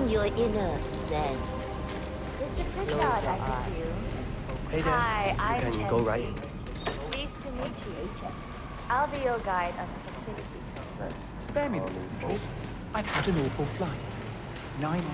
Find your inner zen. It's a good shot, I presume. Hey there. Hi, I'm You can Chen. go right in. Pleased to meet you. I'll be your guide on the facility. Spare me a minute, please. I've had an awful flight. 9 hours.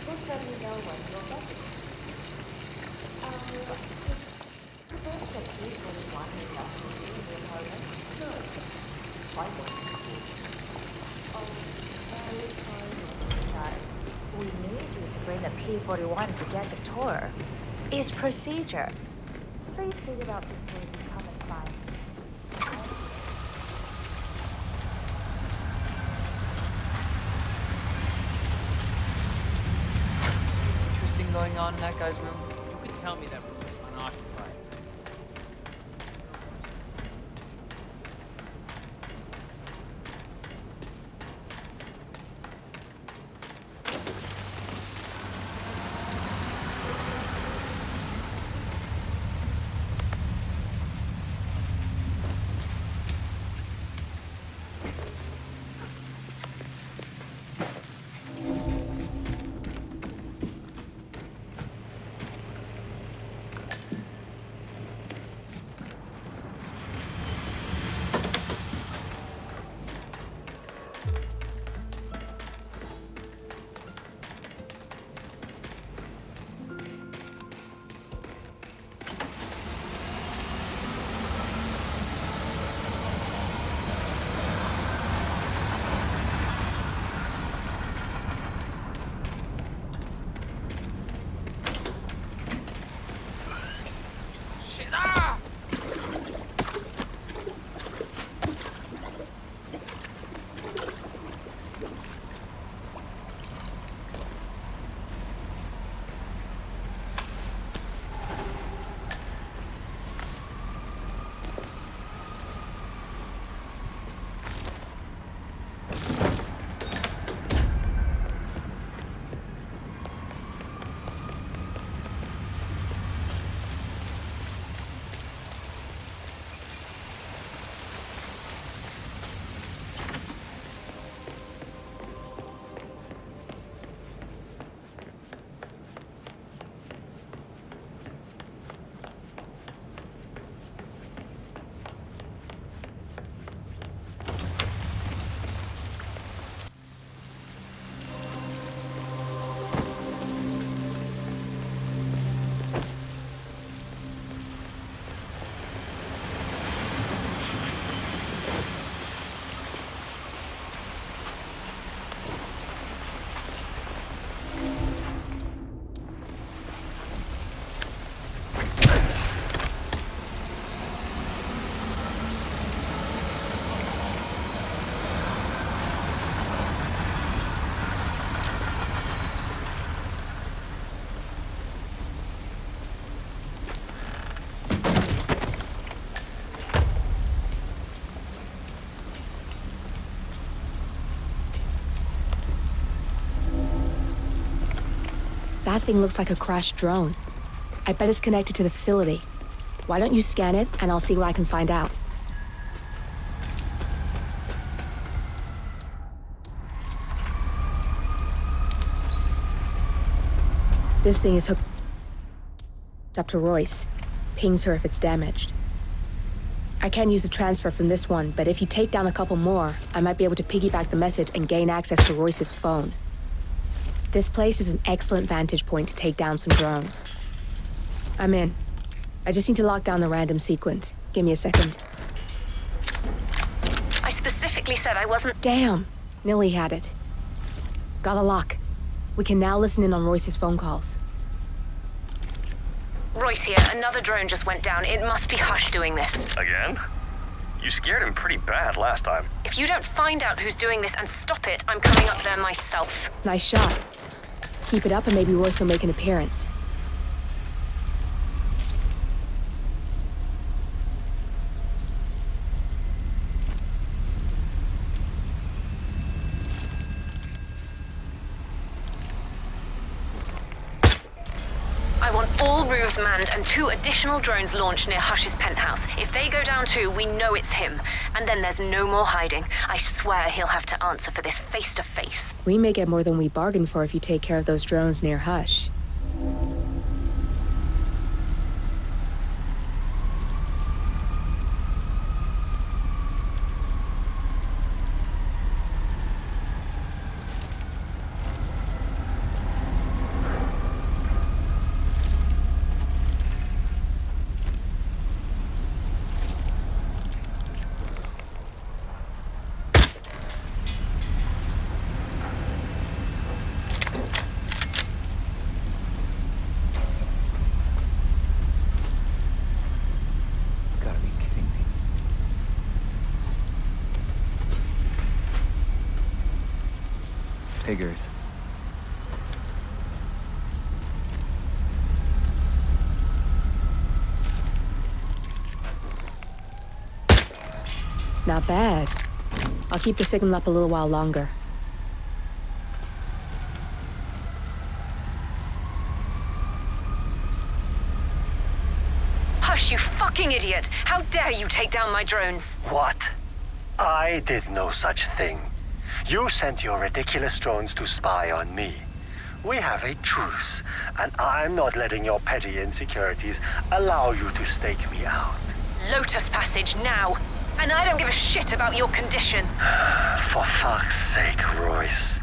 Just let me know when you're ready. Suppose that you really want me to see in your apartment? Sure. Why don't you? Oh, very sorry. We need you to bring the P-41 to get the tour. It's procedure. Please figure it out before you come and find me. Interesting going on in that guy's room. You could tell me that room is unoccupied. That thing looks like a crashed drone. I bet it's connected to the facility. Why don't you scan it, and I'll see what I can find out. This thing is hooked up to Royce. Pings her if it's damaged. I can't use the transfer from this one, but if you take down a couple more, I might be able to piggyback the message and gain access to Royce's phone. This place is an excellent vantage point to take down some drones. I'm in. I just need to lock down the random sequence. Give me a second. I specifically said I wasn't... Damn! Nilly had it. Got a lock. We can now listen in on Royce's phone calls. Royce here, another drone just went down. It must be Hush doing this. Again? You scared him pretty bad last time. If you don't find out who's doing this and stop it, I'm coming up there myself. Nice shot. Keep it up and maybe Royce will make an appearance. All roofs manned and 2 additional drones launched near Hush's penthouse. If they go down too, we know it's him. And then there's no more hiding. I swear he'll have to answer for this face to face. We may get more than we bargained for if you take care of those drones near Hush. Gotta be kidding me. Figures. Not bad. I'll keep the signal up a little while longer. Hush, you fucking idiot! How dare you take down my drones? What? I did no such thing. You sent your ridiculous drones to spy on me. We have a truce, and I'm not letting your petty insecurities allow you to stake me out. Lotus Passage now. And I don't give a shit about your condition. For fuck's sake, Royce.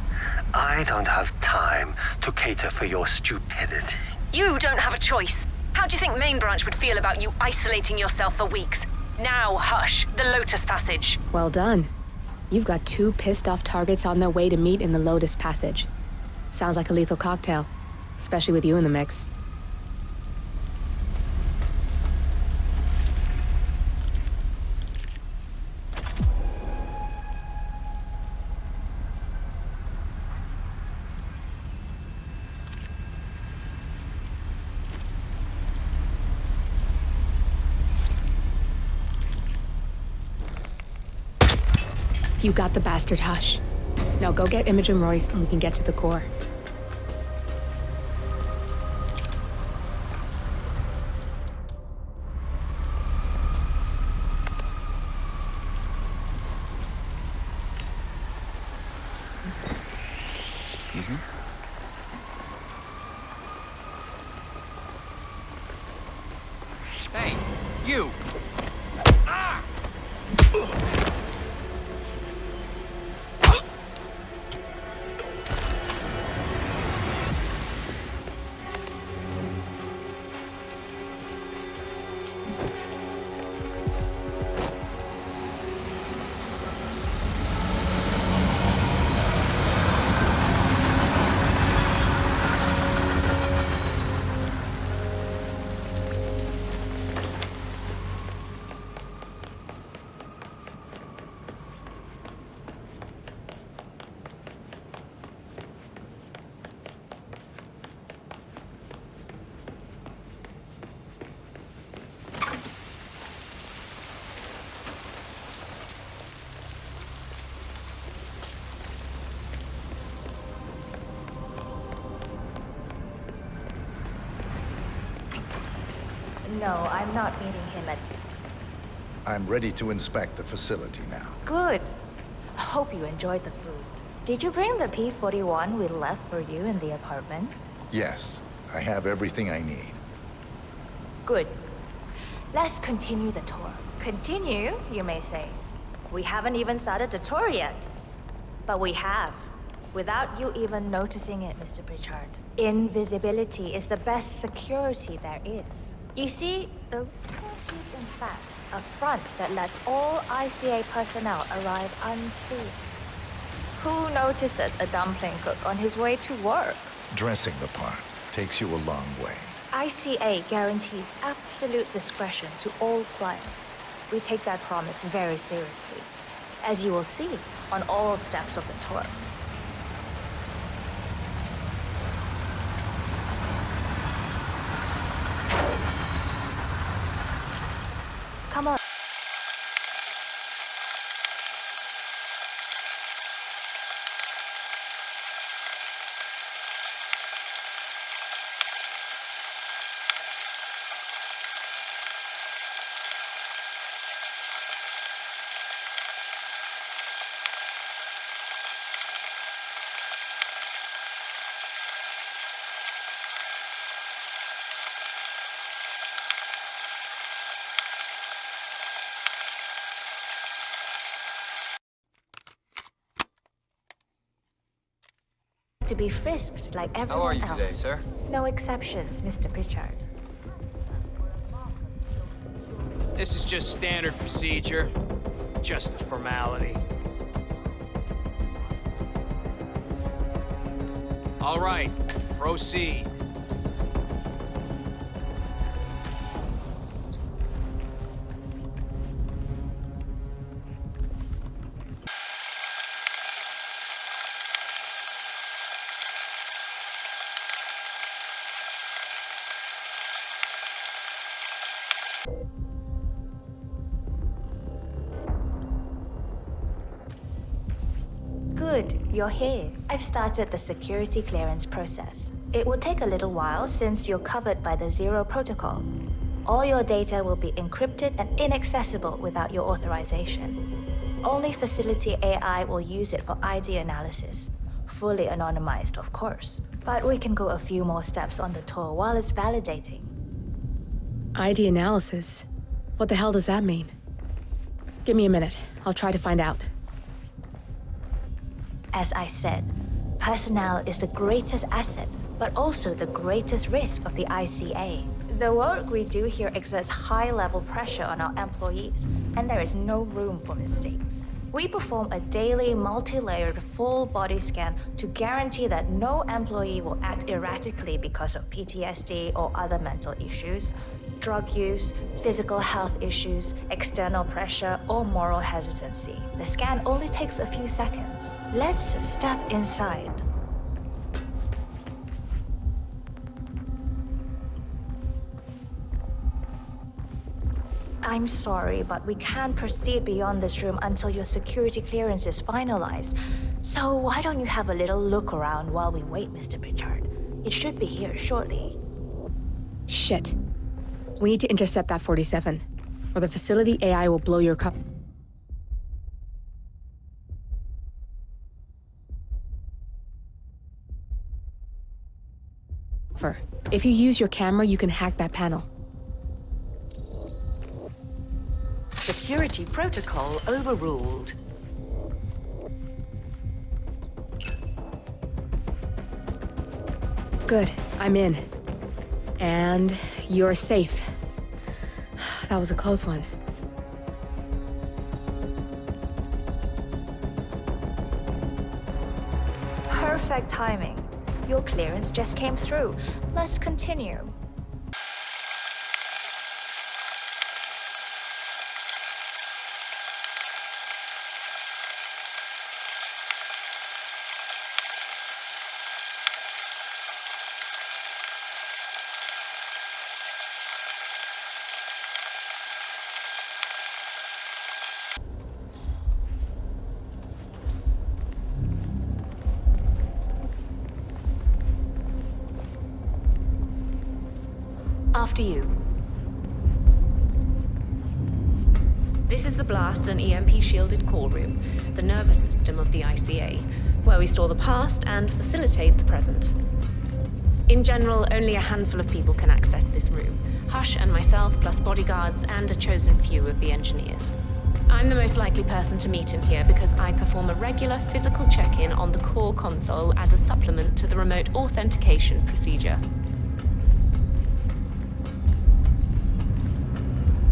I don't have time to cater for your stupidity. You don't have a choice. How do you think Main Branch would feel about you isolating yourself for weeks? Now, Hush, the Lotus Passage. Well done. You've got 2 pissed off targets on their way to meet in the Lotus Passage. Sounds like a lethal cocktail, especially with you in the mix. You got the bastard, Hush. Now go get Imogen Royce and we can get to the core. Excuse me? Hey, you! No, I'm not meeting him at... I'm ready to inspect the facility now. Good. Hope you enjoyed the food. Did you bring the P-41 we left for you in the apartment? Yes, I have everything I need. Good. Let's continue the tour. Continue, you may say. We haven't even started the tour yet. But we have. Without you even noticing it, Mr. Pritchard. Invisibility is the best security there is. You see, the report is in fact a front that lets all ICA personnel arrive unseen. Who notices a dumpling cook on his way to work? Dressing the part takes you a long way. ICA guarantees absolute discretion to all clients. We take that promise very seriously, as you will see on all steps of the tour. Come on. To be frisked like everyone How are you else. today, sir? No exceptions, Mr. Pritchard. This is just standard procedure. Just a formality. All right, proceed. Good, you're here. I've started the security clearance process. It will take a little while since you're covered by the Zero Protocol. All your data will be encrypted and inaccessible without your authorization. Only facility AI will use it for ID analysis. Fully anonymized, of course. But we can go a few more steps on the tour while it's validating. ID analysis? What the hell does that mean? Give me a minute. I'll try to find out. As I said, personnel is the greatest asset, but also the greatest risk of the ICA. The work we do here exerts high-level pressure on our employees, and there is no room for mistakes. We perform a daily, multi-layered, full-body scan to guarantee that no employee will act erratically because of PTSD or other mental issues, drug use, physical health issues, external pressure, or moral hesitancy. The scan only takes a few seconds. Let's step inside. I'm sorry, but we can't proceed beyond this room until your security clearance is finalized. So why don't you have a little look around while we wait, Mr. Pritchard? It should be here shortly. Shit. We need to intercept that 47, or the facility AI will blow your cup. If you use your camera, you can hack that panel. Security protocol overruled. Good, I'm in. And you're safe. That was a close one. Perfect timing. Your clearance just came through. Let's continue. After you. This is the blast and EMP-shielded call room, the nervous system of the ICA, where we store the past and facilitate the present. In general, only a handful of people can access this room. Hush and myself, plus bodyguards and a chosen few of the engineers. I'm the most likely person to meet in here because I perform a regular physical check-in on the core console as a supplement to the remote authentication procedure.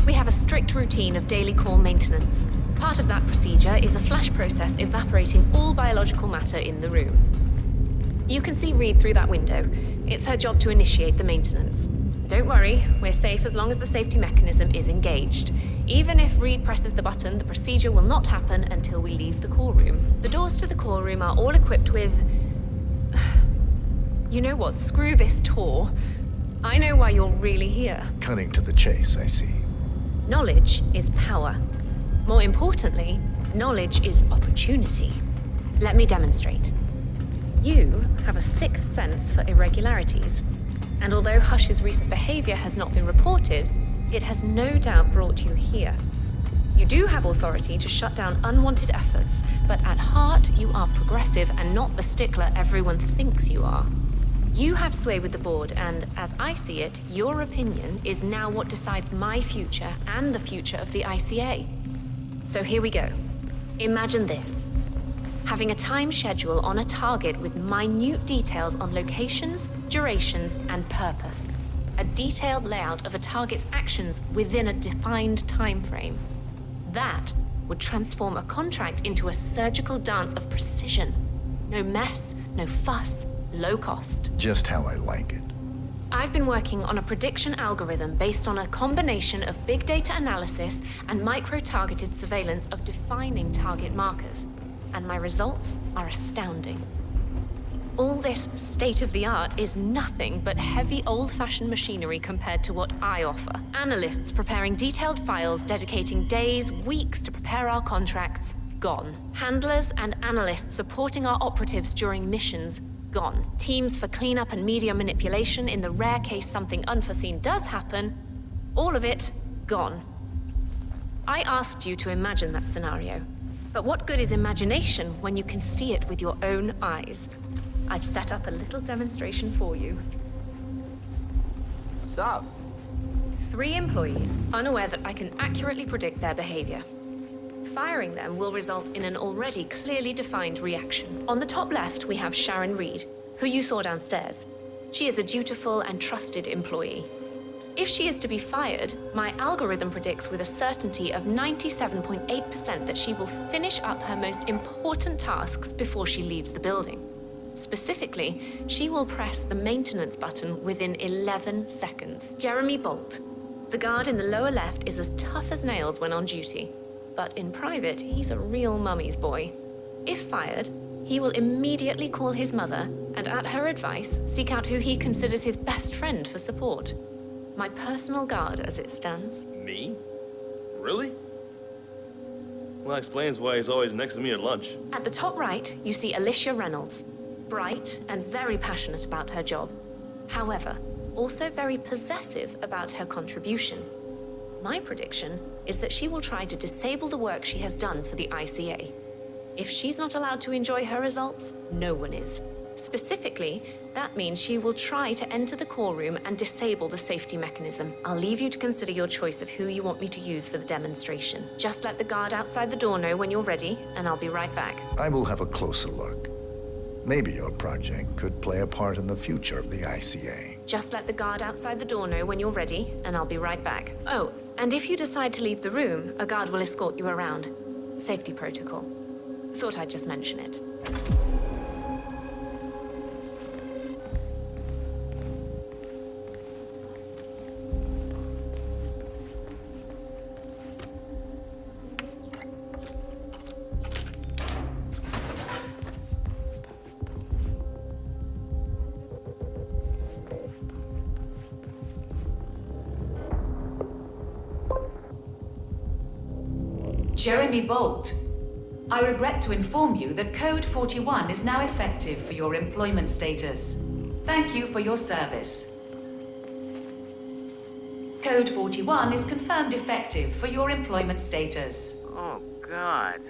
We have a strict routine of daily core maintenance. Part of that procedure is a flash process evaporating all biological matter in the room. You can see Reed through that window. It's her job to initiate the maintenance. Don't worry, we're safe as long as the safety mechanism is engaged. Even if Reed presses the button, the procedure will not happen until we leave the core room. The doors to the core room are all equipped with... You know what? Screw this tour. I know why you're really here. Cutting to the chase, I see. Knowledge is power. More importantly, knowledge is opportunity. Let me demonstrate. You have a sixth sense for irregularities, and although Hush's recent behavior has not been reported, it has no doubt brought you here. You do have authority to shut down unwanted efforts, but at heart you are progressive and not the stickler everyone thinks you are. You have sway with the board, and as I see it, your opinion is now what decides my future and the future of the ICA. So here we go. Imagine this. Having a time schedule on a target with minute details on locations, durations, and purpose. A detailed layout of a target's actions within a defined time frame. That would transform a contract into a surgical dance of precision. No mess, no fuss, low cost. Just how I like it. I've been working on a prediction algorithm based on a combination of big data analysis and micro-targeted surveillance of defining target markers. And my results are astounding. All this state-of-the-art is nothing but heavy old-fashioned machinery compared to what I offer. Analysts preparing detailed files dedicating days, weeks to prepare our contracts, gone. Handlers and analysts supporting our operatives during missions, gone. Teams for cleanup and media manipulation in the rare case something unforeseen does happen, all of it, gone. I asked you to imagine that scenario. But what good is imagination when you can see it with your own eyes? I've set up a little demonstration for you. What's up? 3 employees, unaware that I can accurately predict their behavior. Firing them will result in an already clearly defined reaction. On the top left, we have Sharon Reed, who you saw downstairs. She is a dutiful and trusted employee. If she is to be fired, my algorithm predicts with a certainty of 97.8% that she will finish up her most important tasks before she leaves the building. Specifically, she will press the maintenance button within 11 seconds. Jeremy Bolt. The guard in the lower left is as tough as nails when on duty. But in private, he's a real mummy's boy. If fired, he will immediately call his mother and, at her advice, seek out who he considers his best friend for support. My personal guard, as it stands. Me? Really? Well, that explains why he's always next to me at lunch. At the top right, you see Alicia Reynolds. Bright and very passionate about her job. However, also very possessive about her contribution. My prediction is that she will try to disable the work she has done for the ICA. If she's not allowed to enjoy her results, no one is. Specifically, that means she will try to enter the core room and disable the safety mechanism. I'll leave you to consider your choice of who you want me to use for the demonstration. Just let the guard outside the door know when you're ready, and I'll be right back. I will have a closer look. Maybe your project could play a part in the future of the ICA. Just let the guard outside the door know when you're ready, and I'll be right back. Oh, and if you decide to leave the room, a guard will escort you around. Safety protocol. Thought I'd just mention it. Jeremy Bolt, I regret to inform you that Code 41 is now effective for your employment status. Thank you for your service. Code 41 is confirmed effective for your employment status. Oh, God.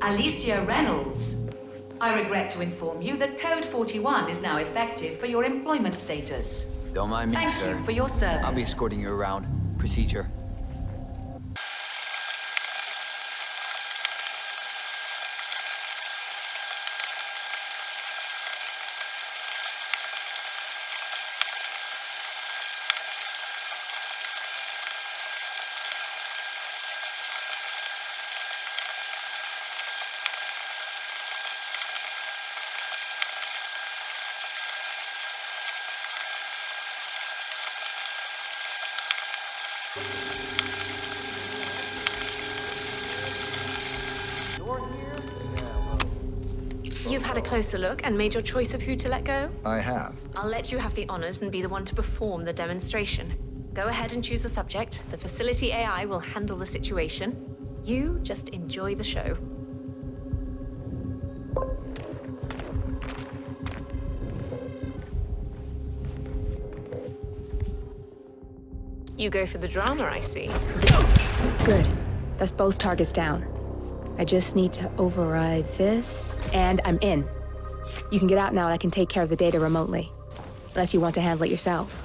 Alicia Reynolds, I regret to inform you that Code 41 is now effective for your employment status. Don't mind me, Thank sir. you for your service. I'll be escorting you around. Procedure. You've had a closer look and made your choice of who to let go? I have. I'll let you have the honors and be the one to perform the demonstration. Go ahead and choose a subject. The facility AI will handle the situation. You just enjoy the show. You go for the drama, I see. Good. That's both targets down. I just need to override this, and I'm in. You can get out now and I can take care of the data remotely. Unless you want to handle it yourself.